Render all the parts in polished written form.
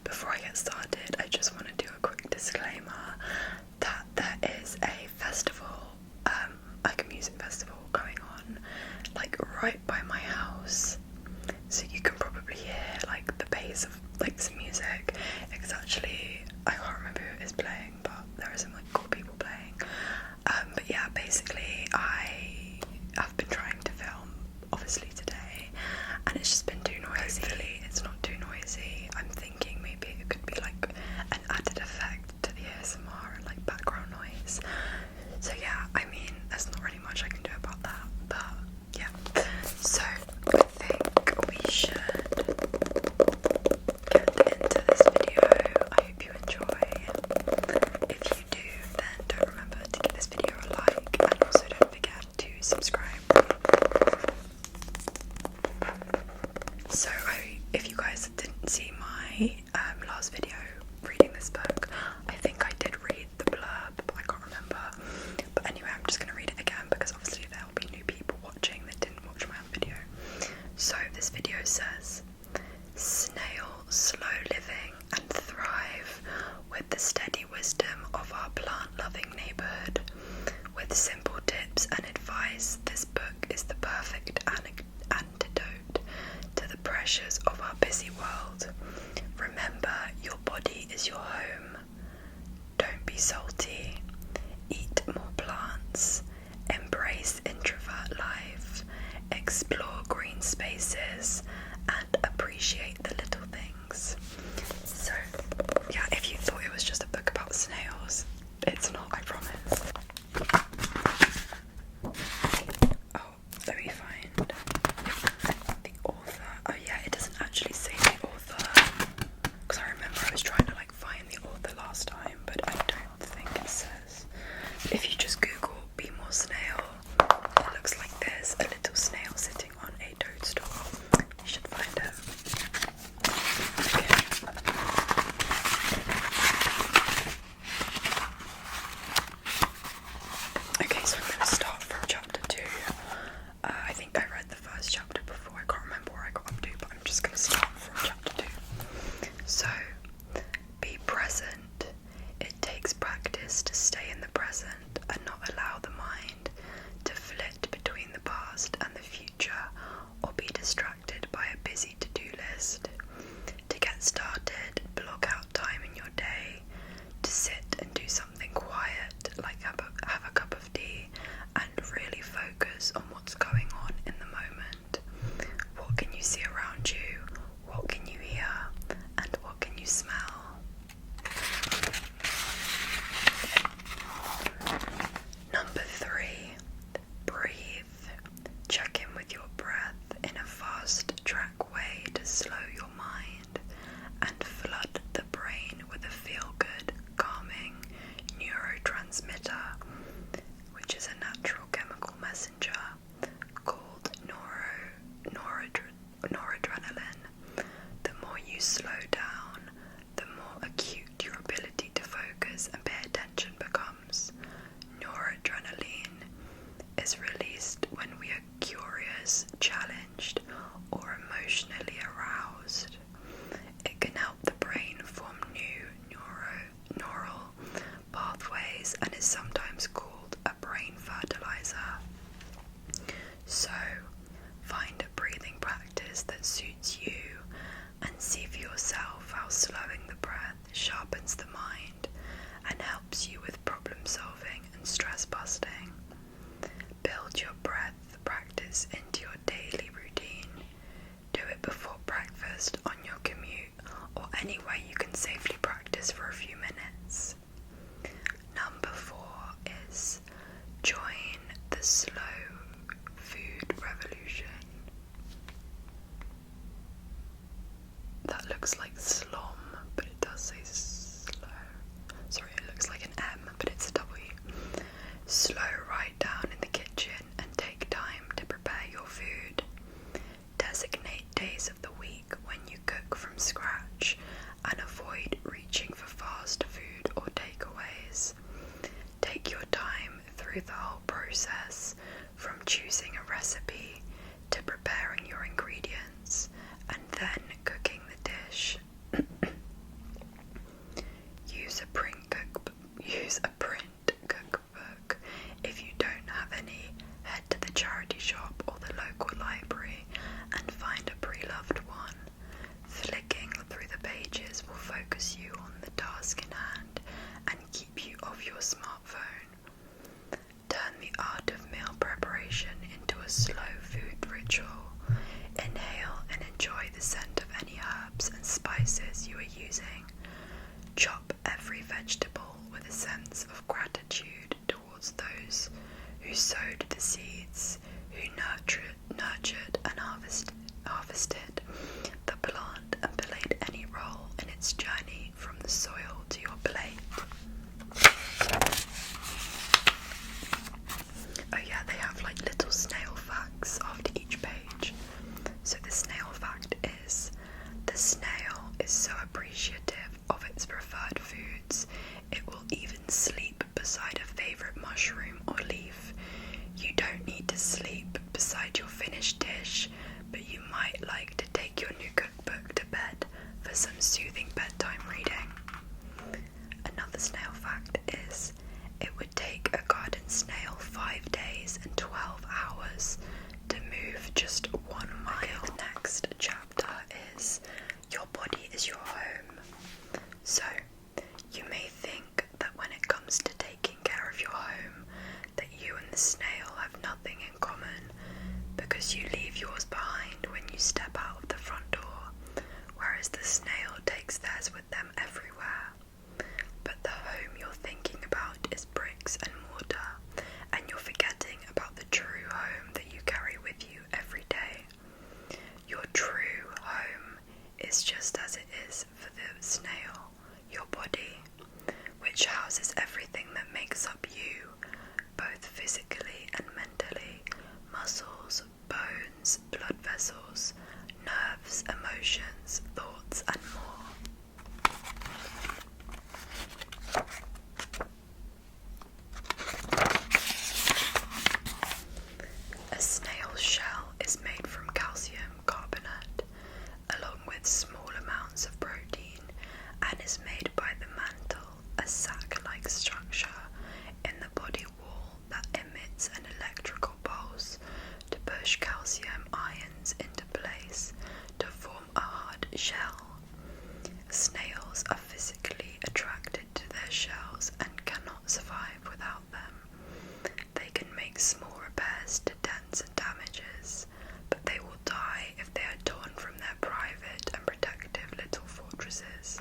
before I get started, I just want to do a quick disclaimer that there is a festival, like a music festival going on, like right by my house. So you can probably hear like the bass of like some music. It's actually, I can't remember who it is playing, but there are some like cool people playing. But yeah, basically I have been trying to film obviously today, and it's just been too noisy. Hopefully it's not too noisy. I'm thinking maybe it could be like an added effect to the ASMR and like background noise. So yeah, I mean, there's not really much I can do about that, but yeah. So I think we should get into this video. I hope you enjoy. If you do, then don't remember to give this video a like, and also don't forget to subscribe. So if you guys didn't see my last video reading this book, I think I did read the blurb, but I can't remember. But anyway, I'm just going to read it again because obviously there will be new people watching that didn't watch my own video. So this video says, snail, slow living and thrive with the steady wisdom of our plant-loving neighbourhood. With simple tips and advice, this book is the perfect antidote to the pressures of our busy world. Remember, your body is your home. Don't be salty. Eat more plants. Embrace introvert life. Explore green spaces and appreciate the little things. So, yeah, if you thought it was just a book about snails, it's not, I promise. Oh, let me find the author. Oh yeah, it doesn't actually say the author, because I remember I was trying to like find the author last time, but I don't think it says. If you just Google "be more snail," it looks like there's a little snail sitting on a toadstool. You should find it. Okay, so I'm going to start from chapter 2. I think I read the first chapter before. I can't remember where I got up to, but I'm just going to start from chapter 2. So, be present. It takes practice to stay in the present and not allow the mind to flit between the past and the future or be distracted by a busy to-do list. To get started, block out time in your day to sit and do something quiet, like have a cup of tea, and really focus on what's going on in the moment. What can you see around you? What can you hear? And what can you smell? Number 3, breathe. Check in with your breath in a fast track way to slow your mind and flood the brain with a feel-good, calming neurotransmitter, which is a natural chemical messenger called noradrenaline. The more you slow down, the more acute your ability to focus and pay attention becomes. Noradrenaline is released when we are curious, challenged, or emotionally aroused. It can help the brain form new neural pathways and is sometimes called a brain fertilizer. So, find a breathing practice that suits you and see for yourself how slowing the breath sharpens the mind and helps you with problem solving and stress busting. Build your breath practice into your daily routine. Do it before breakfast, on your commute, or anywhere you can safely practice for a few minutes. Number 4 is join the slow food revolution. That looks like slom, but it does say slow. Sorry, it looks like an M, but it's a W. Slow right down in the kitchen and take time to prepare your food. Designate days of the week when you cook from scratch and avoid reaching for fast food or takeaways. Take your time through the whole process, from choosing a recipe to preparing your ingredients and then cooking the dish. amazing. Chop every vegetable with a sense of gratitude towards those who sowed the seeds, who nurtured and harvested the plant and played any role in its journey from the soil to your plate. Oh yeah, they have like little snail facts after each page. So the snail fact is, the snail is so appreciative of its preferred foods, it will even sleep beside a favourite mushroom or leaf. You don't need to sleep beside your finished dish, but you might like to take your new cookbook to bed for some soothing bedtime reading. Another snail fact is, it would take a garden snail 5 days and 12 hours to move just 1 mile. Okay, the next chapter is, your body is your home. So, you may think that when it comes to taking care of your home, that you and the snail have nothing in common, because you leave yours behind when you step out of the front door, whereas the snail takes theirs with them everywhere. But the home you're thinking about is bricks and mortar, and you're forgetting about the true home that you carry with you every day. Your true home is just as it is for the snail, your body, which houses everything that makes up you, both physically and mentally, muscles, bones, blood vessels, nerves, emotions, thoughts, and more. A snail's shell is made from calcium carbonate, along with small amounts of protein, and is made by the mantle, a sac-like structure in the body wall that emits an electrical pulse to push calcium ions into place to form a hard shell. Snails are physically attracted to their shells and cannot survive without them. They can make small repairs to dents and damages, but they will die if they are torn from their private and protective little fortresses,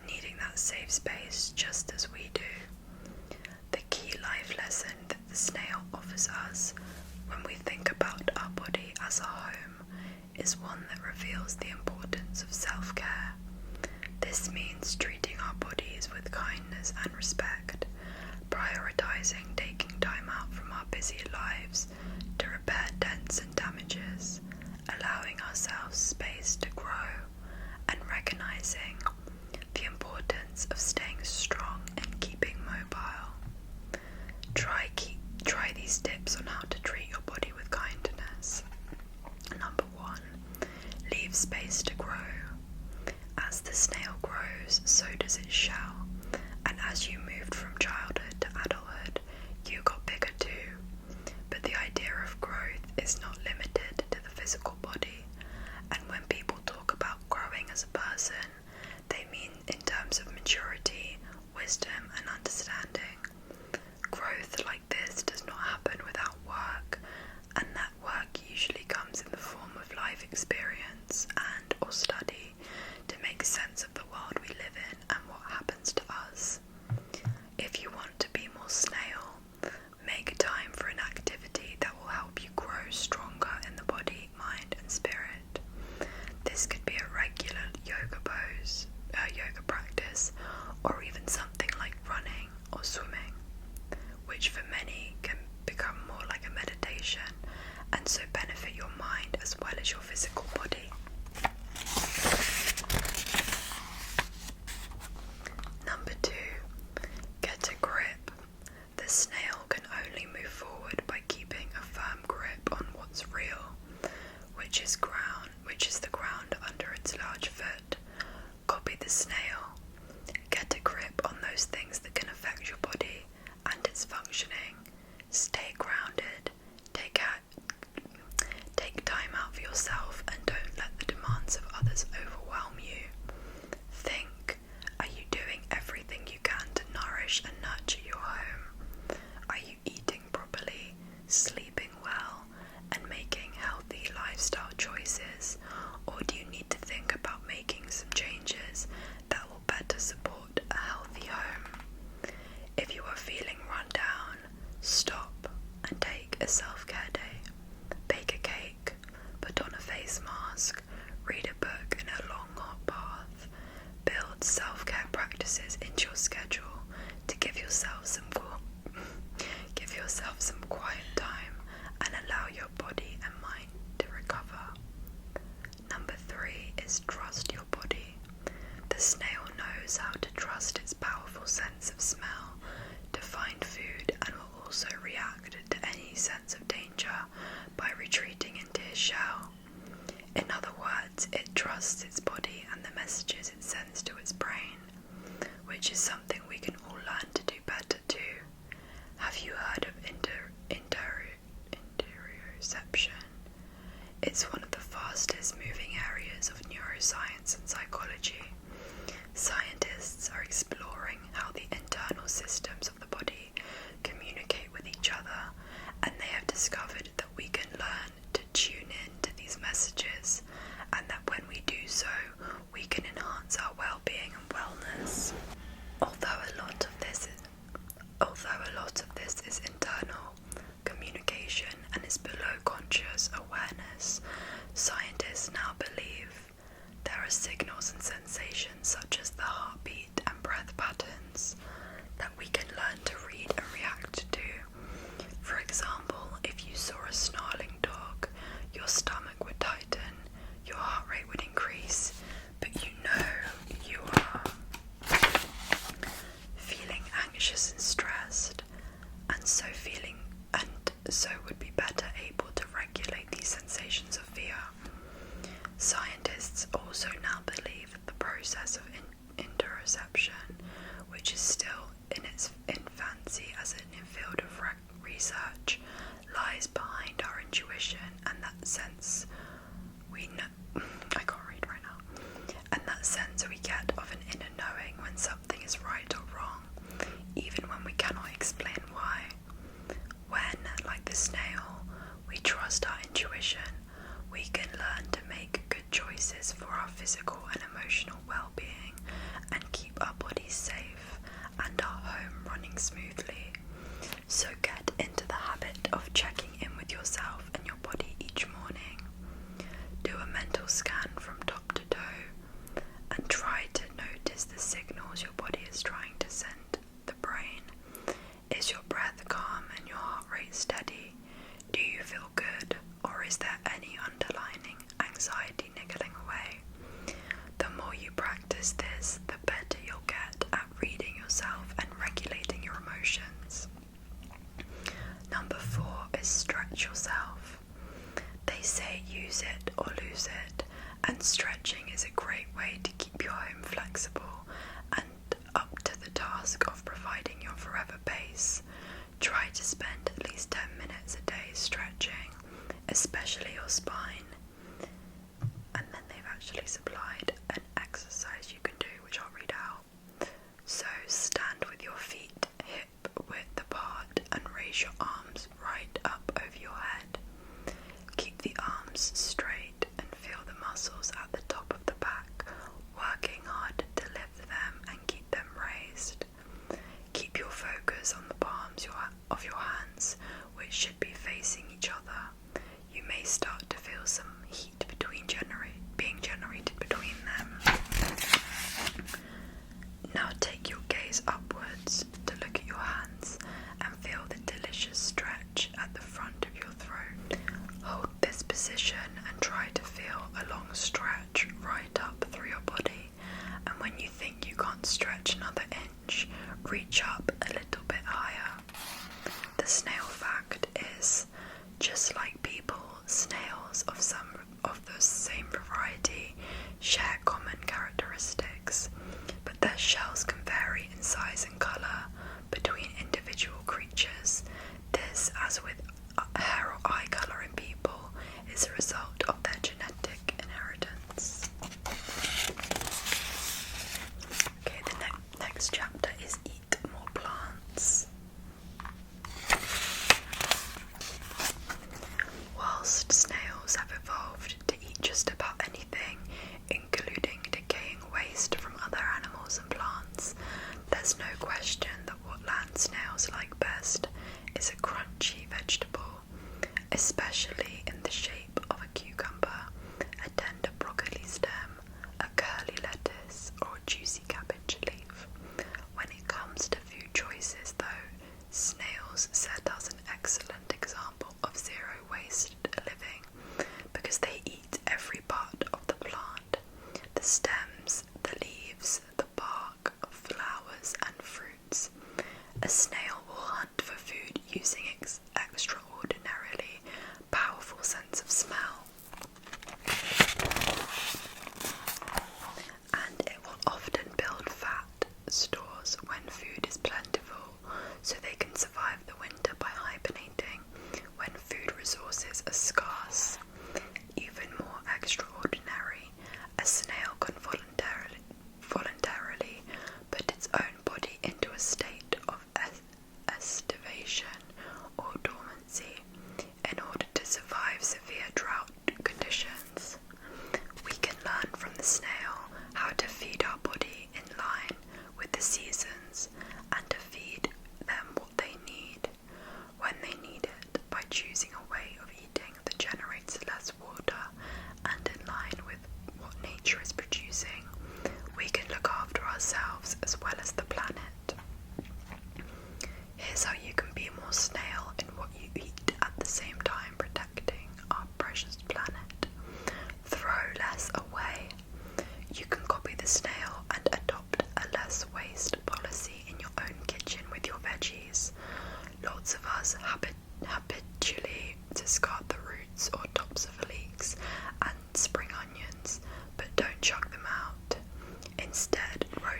needing that safe space just as we do. The key life lesson that the snail offers us when we think about our body as a home is one that reveals the importance of self-care. This means treating our bodies with kindness and respect, prioritizing taking time out from our busy lives to repair dents and damages, allowing ourselves space to grow, and recognizing the importance of staying strong and keeping mobile. Try these tips on how to treat your body with kindness. Number 1, leave space to grow. As the snail grows, so does its shell, and as you moved from childhood to adulthood, you got bigger too. But the idea of growth is not limited to the physical body, and when people talk about growing as a person, they mean in terms of maturity, wisdom, and understanding. Growth like this does not happen without work, and that work usually comes in the form of life experience and or study to make sense of the world we live in and what happens to us. If you want to be more snail, make time for an activity that will help you grow stronger in the body, mind, and spirit. This could be a regular yoga practice, or even something like running or swimming, which for many can become more like a meditation and so benefit your mind as well as your physical body. Number 2, get a grip. The snail can only move forward by keeping a firm grip on what's real, which is the ground under its large foot. Copy the snail. Get a grip on those things that can affect your body and its functioning. Stay grounded. Take time out for yourself and don't let the demands of others overwhelm you. Think, are you doing everything you can to nourish and nurture your home? Are you eating properly, sleeping well, and making healthy lifestyle choices? Or do you need to think about making some changes that add self-care practices into your schedule to give yourself some quiet time and allow your body and mind to recover. Number 3 is trust your body. The snail knows how to trust its powerful sense of smell to find food and will also react to any sense of danger by retreating into his shell. In other words, it trusts its body and the messages it sends to its brain, which is something we can all learn to do better too. Have you heard of interoception? It's one of the fastest moving areas of neuroscience and psychology. Scientists are exploring how the internal systems of the body communicate with each other, and they have discovered that we can learn to tune in to these messages, and that when we do so, we can enhance our well-being and wellness. Although a lot of this is internal communication and is below conscious awareness, scientists now believe there are signals and sensations such as the heartbeat and breath patterns that we can learn to read and react to. For example, if you saw a snarling dog, your stomach would tighten, your heart rate would increase, but you know you are feeling anxious and stressed, and so would be better able to regulate these sensations of fear. Scientists also now believe that the process of interoception, which is still in its infancy as a field of research, lies behind our intuition and that sense we get of an inner knowing when something is right or wrong, even when we cannot explain why. When, like the snail, we trust our intuition, we can learn to make good choices for our physical and emotional well-being and keep our bodies safe and our home running smoothly. So get into the habit of checking in with yourself and your body each morning. Do a mental scan from top to toe and try to notice the signals your body is trying to send the brain. Is your breath calm and your heart rate steady? Do you feel good, or is there any underlying anxiety niggling away? The more you practice this, the better you'll get at reading yourself and regulating your emotions. Number 4 is stretch yourself. They say use it or lose it, and stretching is a great way to keep your home flexible and up to the task of providing your forever base. Try to spend at least 10 minutes a day stretching, especially your spine. And then they've actually supplied an exercise you can do, which I'll read out. So stand with your feet hip width apart and raise your arms right up over your head. Keep the arms straight and feel the muscles at the top of the back, working hard to lift them and keep them raised. Keep your focus on the palms of your hands, which should be facing each other. You may start to feel some heat being generated between them. Now take your gaze upwards to look at your hands and feel the delicious stretch at the front of your throat. Hold this position and try to feel a long stretch right up through your body, and when you think you can't stretch another inch, reach up a little bit higher. The snail fact is, just like people, snails of the same variety share common characteristics, but their shells can vary in size and colour between individual creatures. This, as with hair or eye colour in people, is a result of their genetic inheritance. Okay, the next chapter is eat more plants. Whilst snails have evolved to eat just about anything, including decaying waste from other animals and plants, there's no question that what land snails like best is a crunchy vegetable, especially in the shape of a cucumber, a tender broccoli stem, a curly lettuce, or a juicy carrot.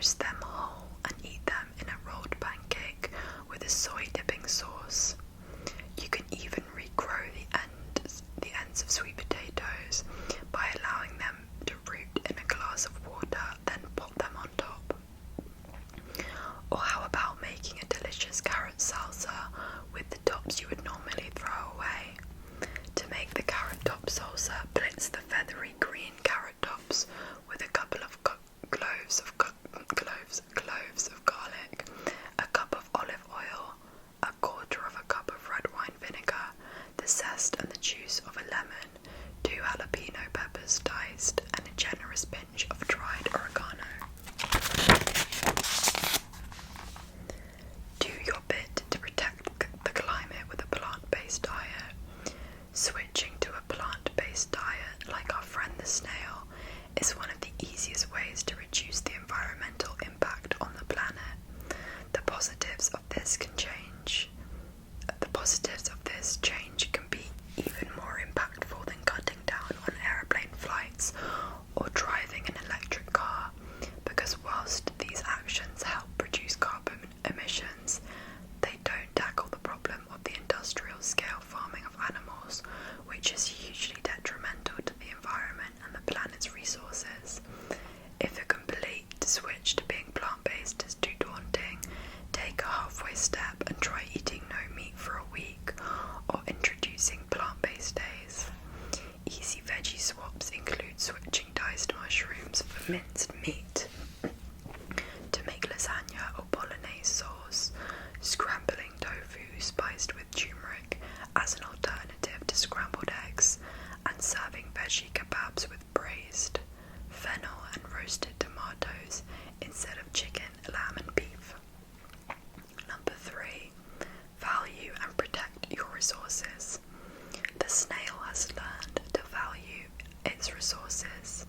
roast them whole and eat them in a rolled pancake with a soy dipping sauce. You can even regrow the ends of sweet potatoes by allowing them to root in a glass of water, then pop them on top. Or how about making a delicious carrot salsa with the tops you would normally throw away? To make the carrot top salsa, blitz the feathery green carrot tops with a couple of cloves of garlic, a cup of olive oil, a quarter of a cup of red wine vinegar, the zest and the juice of a lemon, 2 jalapeno peppers diced, and a generous pinch of dried oregano. Do your bit to protect the climate with a plant-based diet. Switching to a plant-based diet, like our friend the snail, is one of the easiest ways to reduce the environmental impact on the planet. The positives of this change can be even more impactful than cutting down on airplane flights or driving an electric car, because whilst these actions help reduce carbon emissions, they don't tackle the problem of the industrial scale farming of animals, which is hugely detrimental to the environment and the planet's resources. If a complete switch to being plant-based is too daunting, take a halfway step and try eating no meat for a week, or introducing plant-based days. Easy veggie swaps include switching diced mushrooms for minced meat to make lasagna or bolognese sauce, scrambling tofu spiced with turmeric as an alternative to scrambled eggs, and serving veggie kebabs with braised fennel and roasted tomatoes instead of chicken, lamb and beef. Number 3. Value and protect your resources. The snail has learned to value its resources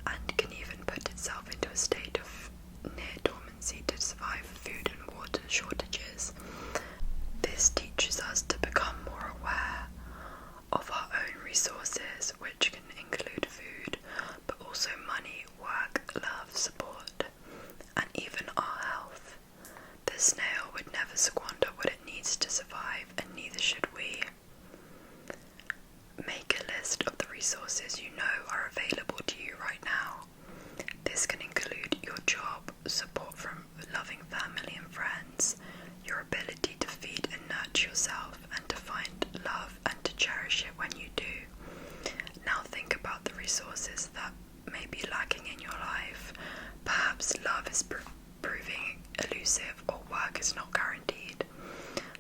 and can even put itself into a state of near dormancy to survive food and water shortages. This teaches us to become more aware of our own resources, which can include food, but also money, work, love, support, and even our health. The snail would never squander what it needs to survive, and neither should we. Make a list of the resources you know are available to you right now. This can include your job, support from loving family and friends, your ability to feed and nurture yourself, and to find love and to cherish it when you do. Now think about the resources that may be lacking in your life. Perhaps love is proving elusive, or work is not guaranteed.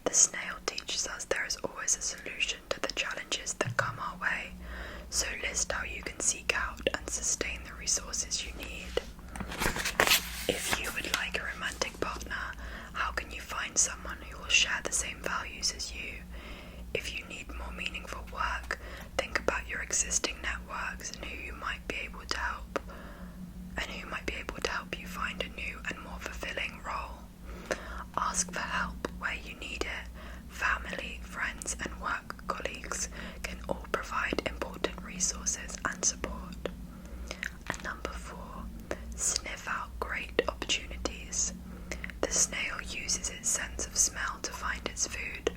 The snail teaches us there is always a solution to the challenges that come our way, so list how you can seek out and sustain the resources you need. If you would like a romantic partner, how can you find someone who will share the same values as you? If you need more meaningful work, think about your existing networks and who might be able to help you find a new and more fulfilling role. Ask for help where you need it. Family, friends and work colleagues can all provide important resources and support. And number 4, sniff out great opportunities. The snail uses its sense of smell to find its food.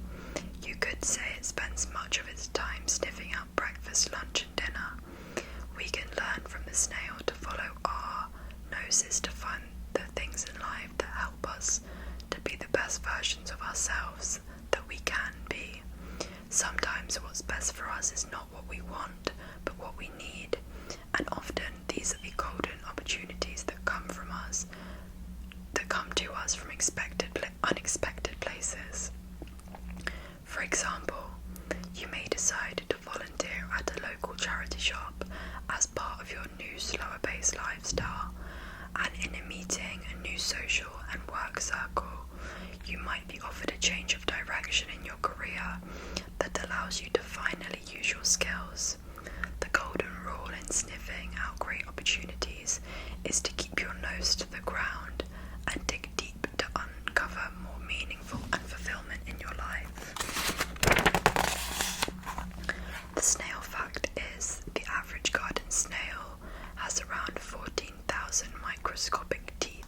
You could say it spends much of its time sniffing out breakfast, lunch and dinner. We can learn from the snail to follow our noses to find the things in life that help us to be the best versions of ourselves that we can be. Sometimes what's best for us is not what we want, but what we need. And often these are the golden opportunities that come to us from unexpected places. For example, you may decide to volunteer at a local charity shop as part of your new slower-paced lifestyle, and in a meeting, a new social and work circle, you might be offered a change of direction in your career that allows you to finally use your skills. The golden rule in sniffing out great opportunities is to keep your nose to the ground and dig deep to uncover more meaningful and fulfillment in your life. The snail fact is, the average garden snail has around 14,000 microscopic teeth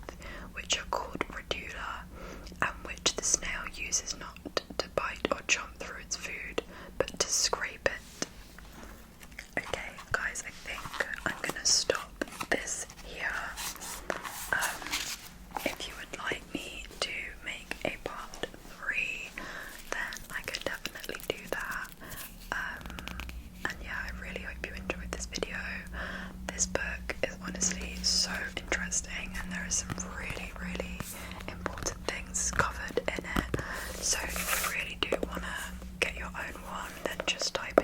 which are called radula, and which the snail uses not to bite or chomp through its food, but to scrape it. Okay, guys, I think I'm gonna stop this here. If you would like me to make a part 3, then I could definitely do that. And yeah, I really hope you enjoyed this video. This book is honestly so interesting, and there are some really, really important things covered in it. So if you really do want to get your own one, then just type